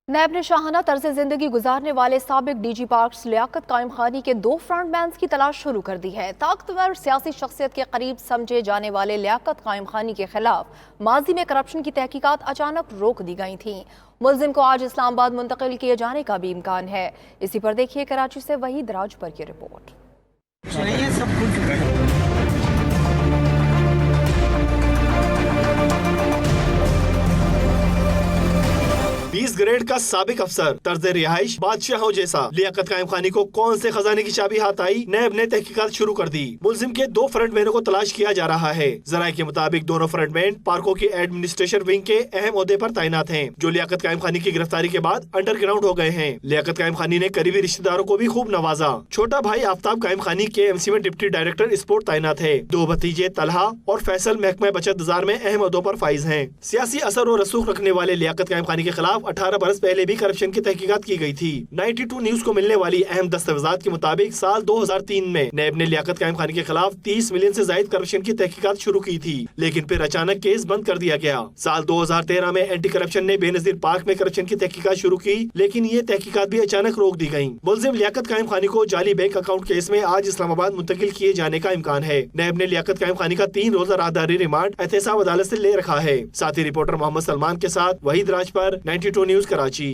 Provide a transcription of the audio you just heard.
नैब ने शाहाना तर्ज जिंदगी गुजारने वाले साबिक डीजी पार्क्स लियाकत कायम खानी के 2 फ्रंटमैन्स की तलाश शुरू कर दी है। ताकतवर सियासी शख्सियत के करीब समझे जाने वाले लियाकत कायम खानी के खिलाफ माजी में करप्शन की तहकीकात अचानक रोक दी गई थीं। मुलजिम को आज इस्लामाबाद मुंतकिल किए जाने का भी इम्कान है। इसी पर देखिए कराची से वहीद राजपर की रिपोर्ट। 20 ग्रेड का साबिक अफसर तर्ज रिहाइश बादशाहों जैसा लियाकत कायम खानी को कौन से खजाने की चाबी हाथ आई? नैब ने तहकीकात शुरू कर दी। मुलजिम के 2 फ्रंटमैनों को तलाश किया जा रहा है। जराये के मुताबिक दोनों फ्रंटमैन पार्कों की एडमिनिस्ट्रेशन विंग के अहम ओहदे पर तैनात हैं, जो लियाकत कायम खानी की गिरफ्तारी के बाद अंडरग्राउंड हो गए हैं। लियाकत कायम खानी ने करीबी रिश्तेदारों को भी खूब नवाजा। छोटा भाई आफ्ताब कायम खानी के एमसी में डिप्टी डायरेक्टर स्पोर्ट तैनात है। 2 भतीजे तलहा और फैसल महकमा बचत बाजार में अहम ओहदों पर फाइज हैं। सियासी असर और रसूख रखने वाले लियाकत कायम खानी के खिलाफ 18 बरस पहले भी करप्शन की तहकीकात की गई थी। 92 न्यूज को मिलने वाली अहम दस्तावेजात के मुताबिक साल 2003 में नैब ने लियाकत कायम खानी के खिलाफ 30 मिलियन से ज्यादा करप्शन की तहकीकात शुरू की थी, लेकिन फिर अचानक केस बंद कर दिया गया। साल 2013 में एंटी करप्शन ने बेनजीर पार्क में करप्शन की तहकीकात शुरू की, लेकिन ये तहकीकात भी अचानक रोक दी गयी। मुलजिम लियाकत कायम खानी को जाली बैंक अकाउंट केस में आज इस्लामाबाद मुंतकिल किए जाने का इम्कान है। नैब ने लियाकत कायम खानी का 3 रोजा राहदारी रिमांड एहतसाब अदालत से ले रखा है। साथी रिपोर्टर मोहम्मद सलमान के साथ वहीद राजपर, 92 न्यूज कराची।